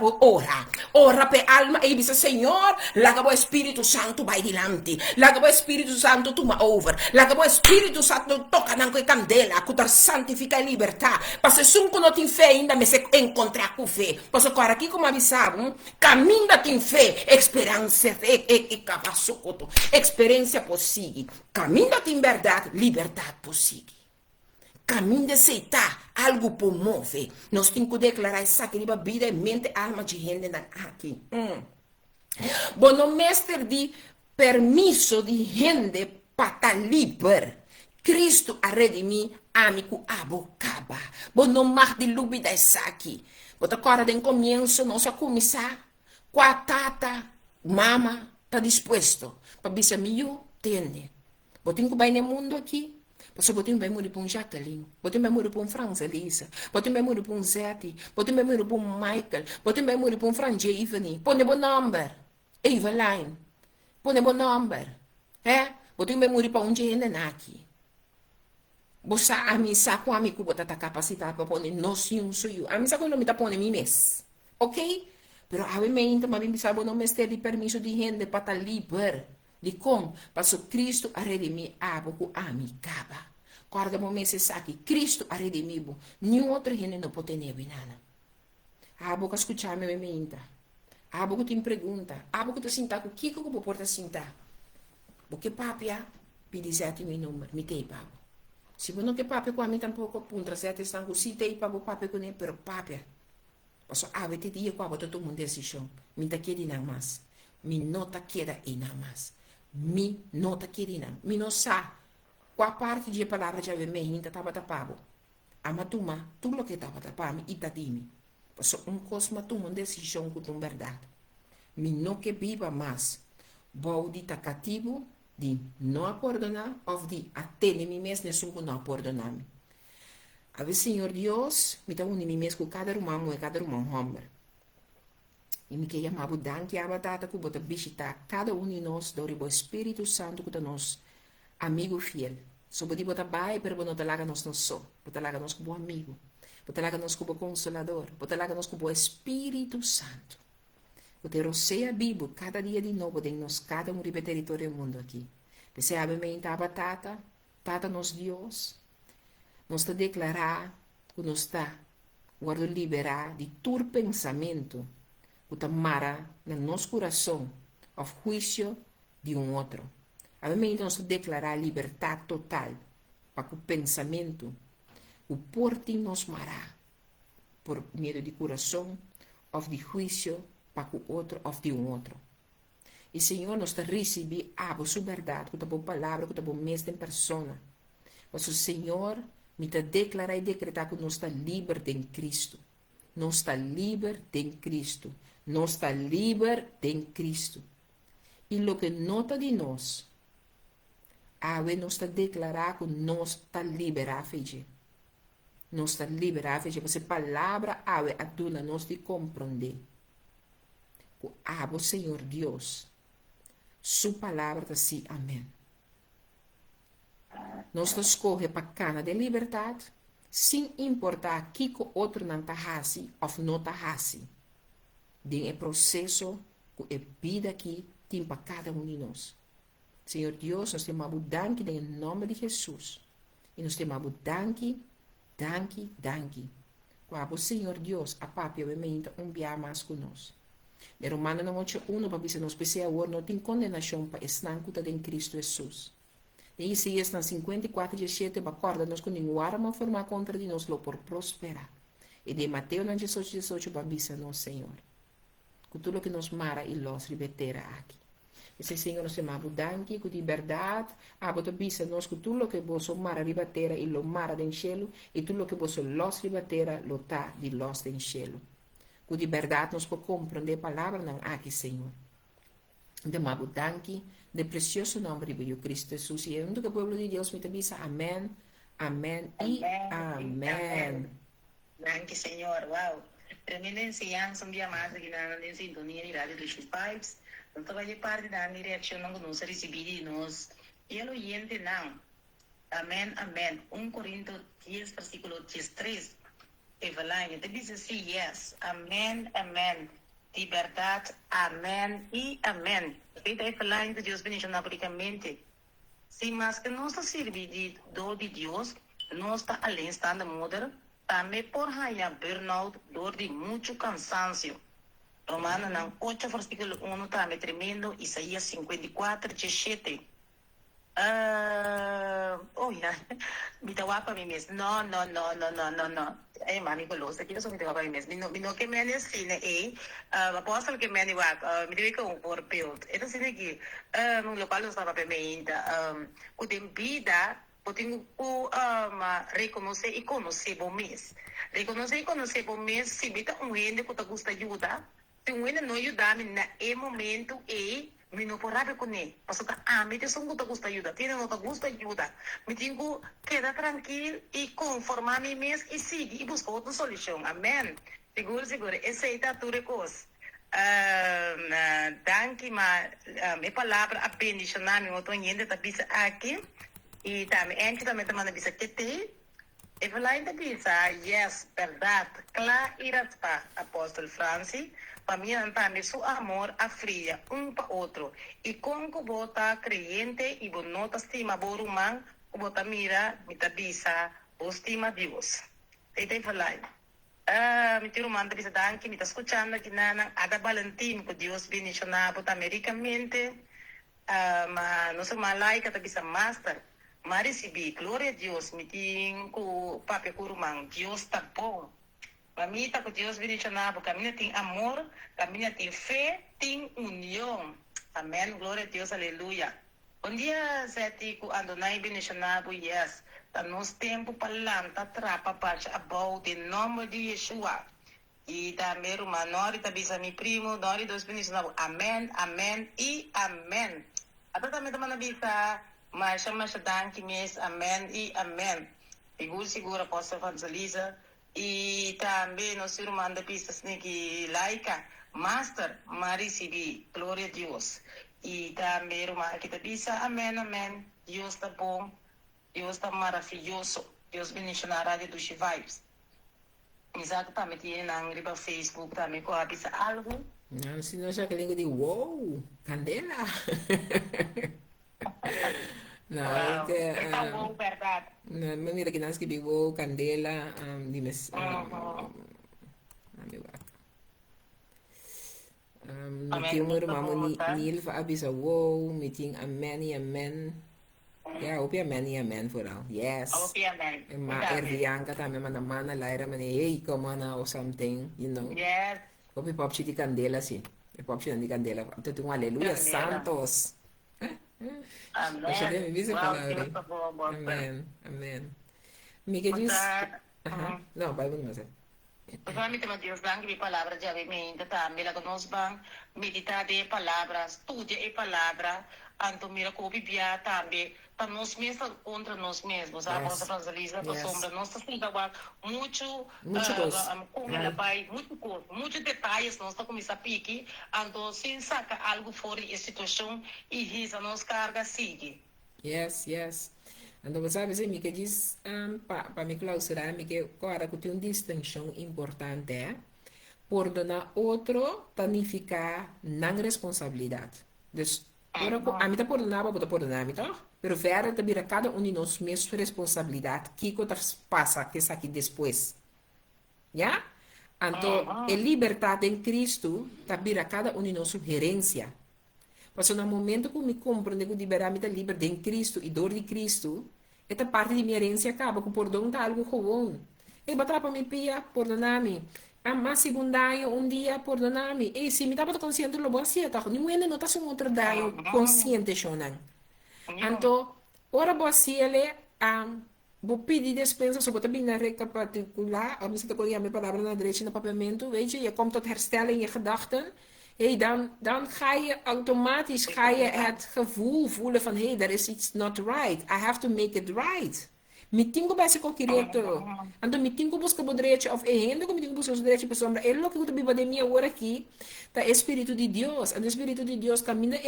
ora para alma e diz Senhor, laga o Espírito Santo vai dilante, laga o Espírito Santo toma over, laga o Espírito Santo toca na candela, que santifica e libertar, para se um não tem fé ainda me se encontrar com fé, para agora aqui como avisaram, caminha tem fé, experiência experiência possível, caminha tem verdade, liberdade possível. Caminho de aceitar algo por mover. Nós temos que declarar essa querida vida, mente, alma de gente aqui. Bom, no mestre de permisso de gente para estar livre. Cristo a redimir amigo abocaba. Bom, no mar de dúvida essa aqui. Bom, agora de começo, nós vamos começar com a tata, mama, está disposto. Para dizer, meu, entende? Bom, tem que ir no mundo aqui. Você pode ir morrer para um Jacqueline, pode ir morrer para um Franzelisa, pode ir morrer para um Zeti, pode ir morrer para um Michael, pode ir morrer para um Franji Evening. Põe o number, Eveline, põe o number, pode ir morrer para um gente aqui. Você a mim sabe a mim que você está capacitado para pôr noção suyo, a mim sabe que não me está pondo mim mês, ok? Pero a mim também me sabe não me ter de permisso de gente para estar livre. De como? Para Cristo a redimir a boca a mim caba. Guarda momento se sabe Cristo a redimir bo. Nenhum outro gente não pode ter nada. A boca escutar me menta. A boca tem pergunta. A boca te sentar com o que eu vou portar sentar. Porque papia pede zete meu número, me tem papo. Se você não quer papia com a mim tampouco punta zete estão com se tem papo papia com ele, pero papia. Passo a ver te dia com a boca todo mundo decisão. Me tá querendo nada mais. Me não tá querendo e nada mais. Me não tá querendo. Me não sabe. Qual parte de palavra já vem me estava tapado. Amatuma, tudo o que estava tapado, e tá dime. Passou coisa matuma, decisão com uma verdade. Me não que viva mais. Vou de estar cativo, de não perdonar, ou de até mim mesmo, nesse não perdonar-me. A ver, Senhor Deus, me dá mim mesmo com cada irmão e cada irmão homem. E me queria chamar danke a batata que bota visitar cada de nós do Espírito Santo que nós amigo fiel. So bodi bota bai pero não laga nós não só, bota laga nós como amigo, bota laga nós como consolador, bota laga nós como Espírito Santo. Bota roceia a Bíblia cada dia de novo de nós cada de território do mundo aqui. Você abre mente a batata, tata nos Deus, nós te declarar que nós está guardo liberar de todo pensamento que mara no nosso coração o juízo de outro. A mim nós declarar liberdade total para que o pensamento, o porte nos mará por medo de coração ou de juízo para que o outro ou de outro. E Senhor, nós recebemos a sua verdade, com a boa palavra, com a boa mestra em persona. Mas o Senhor me declarar e decretar que nós estamos livres em Cristo. Nós estamos livres em Cristo. Nós estamos livres em Cristo. E o que nota de nós, nós está declarar que nós estamos liberados. Nós estamos liberados, porque a palavra ajuda nós de compreender. O Senhor Deus, sua palavra está assim, amém. Nós escolhemos para a cana de liberdade, sem importar que o outro não está assim ou não está assim. De processo que a vida aqui tem para cada de nós. Senhor Deus, nós temos danke em nome de Jesus. E nós temos danke. Com o Senhor Deus, a papi obviamente enviar mais conosco. De Romano 8:1, para dizer, nós precisamos não tem condenação para estar em Cristo Jesus. E Isaías 54:17, acorda-nos com nenhuma arma formada contra de nós, por prosperar. E de Mateus 18:18, para dizer, não, Senhor. Com tudo que nos mara e los libertará aqui. Esse Senhor nos chama danke, com liberdade, bota bisa nós que tudo que você mara ribatera e lo mara den cielo, e tudo que você los ribatera, lo tá de los den cielo. Com liberdade nós podemos compreender a palavra não aqui, Senhor. De mabu danke, de precioso nome de Cristo Jesus. E é que o povo de Deus me bisa, amém, amém e amém. Danke, Senhor. Wow. Tremenda ensinança, um dia mais aqui na sintonia de Rádio dos Pipes. Não trabalhei parte da minha reação, não nos recebi de nós. E elo yente não. Amém, amém. 1 Coríntios 10, versículo 13. E vai te diz assim, yes. Amém, amém. Liberdade, amém e amém. E daí falar de Deus bendicionar publicamente. Se mas que nós servir de dor de Deus, nós está além estando mudar, também por raia burnout, dor de muito cansancio. Romano não, 8 versículo 1 também tremendo, Isaías 54, 17. Bitawa pa mi miss. No. Ay, mami gulosa. Kino so bitawa pa mi miss. Mino que me anes sine apóstolo que me ani wak. Mi diwi ko for build. Ito sine ki. Nung lokal sa pa me inda. Kuting bida. Kuting ko reconocer e conhecer bom mês. Reconocer e conhecer bom mês. Se bita gente que te gusta ajuda. Se gente não ajudar na momento me não porra com ele. Mas me te são gusta ajuda. Tiene não te gusta ajuda. Me tenho queda tranquilo e conformar me mesmo e seguir e buscar outra solução. Amém. Seguro. Aceita tudo coisa. Danke ma me palavra a bendicionar me outro gente tá bisa aqui e também antes também tá bisa que te e falar ainda bisa yes verdade claro irá apóstolo Francis. Para mim, também, seu amor afria para outro. E com que bota crente e bonota estima borumang, que bota mira, mita bisa, o estima Deus. Tem falar. Me tiro manda bisa danke, me tá escutando que nana, ada Valentim, que Deus bendicionado americamente. Nossa malaika tá bisa master. Mas recebi, glória a Deus, me tem com papi curumang, Deus tá bom. Mamita que Deus bendicionado, caminha tem amor, caminha tem fé, tem união. Amém, glória a Deus, aleluia. Dia Zé ando na bendicionado, yes. Tá nos tempo palanta, trapa, parte, about, em nome de Yeshua. E também, uma nori, tá bisa mi primo, nori, Deus bendicionado. Amém, amém e amém. Até também tá mana bisa, mas chama danke mes, amém e amém. Seguro, apóstolo Evangelisa. E também nós irmãos da pista que laica, master, maricibi, glória a Deus. E também irmã que da pista, amém, amém. Deus está bom, Deus está maravilhoso. Deus bendice na rádio dos Vibes. Exato, também tem na riba Facebook, também com a pista algo. Não, se não já que língua de wow, candela. Não, wow. É tão bom, verdade. Não, mira que nós que vivo candela, dime, meting mo irmão Nilva abisa wow, meting amen e amen. Ja, op je amen e amen vooral. Yes. Op je amen. Maar Erdianka também mana laira mane hey come on or something, you know. Yes. Op je popje die candela sim. E popje die candela. Tot um aleluia santos. Amém. Você deve ver essa palavra. Amém. Amém. Miguel diz. Não, vai vamos fazer. Provavelmente uma Deus dá que palavra já vem também lá conosco bang meditar de palavras, estudia a palavra, anto mira com biblia também, para nós mesmos contra nós mesmos, a nossa evangelista, a sombra, nossa segunda muito muito detalhes, nós começar a pique, anto sem sacar algo fora da situação e risa nos carga sigue. Yes. Então, você sabe, assim, que diz, para me clausurar, que agora que tem uma distinção importante, perdonar outro, significa não responsabilidade. Então, a mim está perdonava, vou perdonar, mas vera também cada um de nós mesmo responsabilidade, que passa, que está aqui depois. Já? Então, a liberdade em Cristo, também cada um de nós gerência. Mas no momento que eu me compreendo que eu liberar me livre em Cristo e dor de Cristo, esta parte de minha herência acaba com o perdão está algo comum. E batalha para me pia, perdonar-me. mas segundo daio dia perdonami. E se me estava consciente lo boa tá, não é não tá um outro daio consciente chonan. Anto, ora boa ele vou pedir dispensa sobre também na recapitular, a você tem minha palavra na direita no papiamento, weet je komt tot herstel in je gedachten. Hey, dan ga je automatisch het gevoel voelen van hey, there is iets not right. I have to make it right. Mitingo basi ko kireto. Ando mitingo busca o direito of ehendo, mitingo busca o direito para sombra. Ele que eu biba de minha hora aqui, tá Espírito de Deus. Ando Espírito de Deus caminha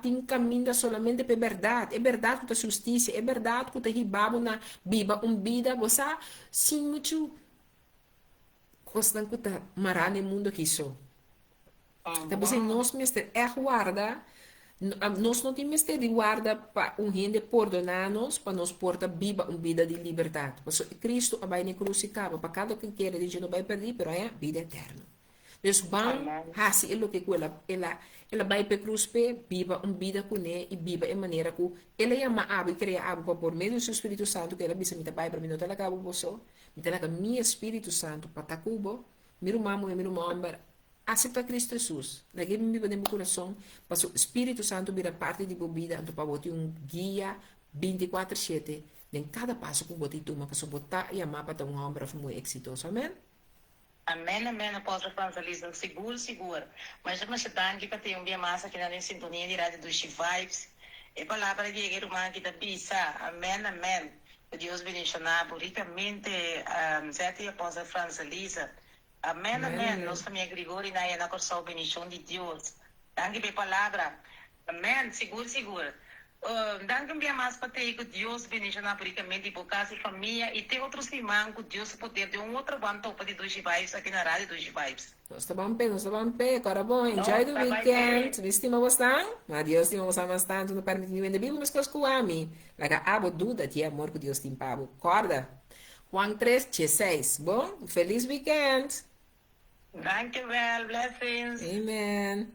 tem caminha solamente para verdade. É verdade com a justiça, é verdade com a ribabo na biba vida, você sim muito constante com marane mundo aqui só. Tá você nós mestre é guarda. Nós não temos que guarda para gente perdonar-nos, para nos portar viva uma vida de liberdade. Porque Cristo vai na cruz e acaba, para cada que quer, a gente não vai perder, mas é vida eterna. Então, assim é o que ela vai para a cruz, viva uma vida com ele, e viva de maneira que ela é uma ave, cria ave, por meio do seu Espírito Santo, que ela bisa me vai para mim, não te acaba você, me te acaba meu Espírito Santo, para ta cubo, meu mamo e meu mambar, aceita Cristo Jesus. Lagi me viva no meu coração, para o Espírito Santo vira parte de minha vida, então para botar guia 24/7 em cada passo que você toma, para botar e amar para ter obra muito exitosa. Amém? Amém, amém. Apóstolo Francisco, seguro. Mas eu me tanque para ter dia massa aqui na sintonia de rádio dos Vibes. E palavra de guerreiro humano que está pisa. Amém, amém. Deus bendicionado ricamente. Certo, Apóstolo Francisco. Amém, amém. Nós também Gregório e na corção bendição de Deus. Danke pela palavra. Amém. Seguro. Danke bem mais para ter que Deus bendicionar ricamente por casa e família e ter outros irmãos que Deus poder ter outro banto para de dos Vibes aqui na rádio dos Vibes. Nós estamos bem, agora bom, enjoy the weekend. Vestimos bastante, mas Deus tem bastante, não permite ninguém de Bíblia, mas coisas com a mim. Laga abo duda de amor que Deus tem para Corda. Juan 3:6. Bom, feliz weekend. Danke well, blessings. Amen.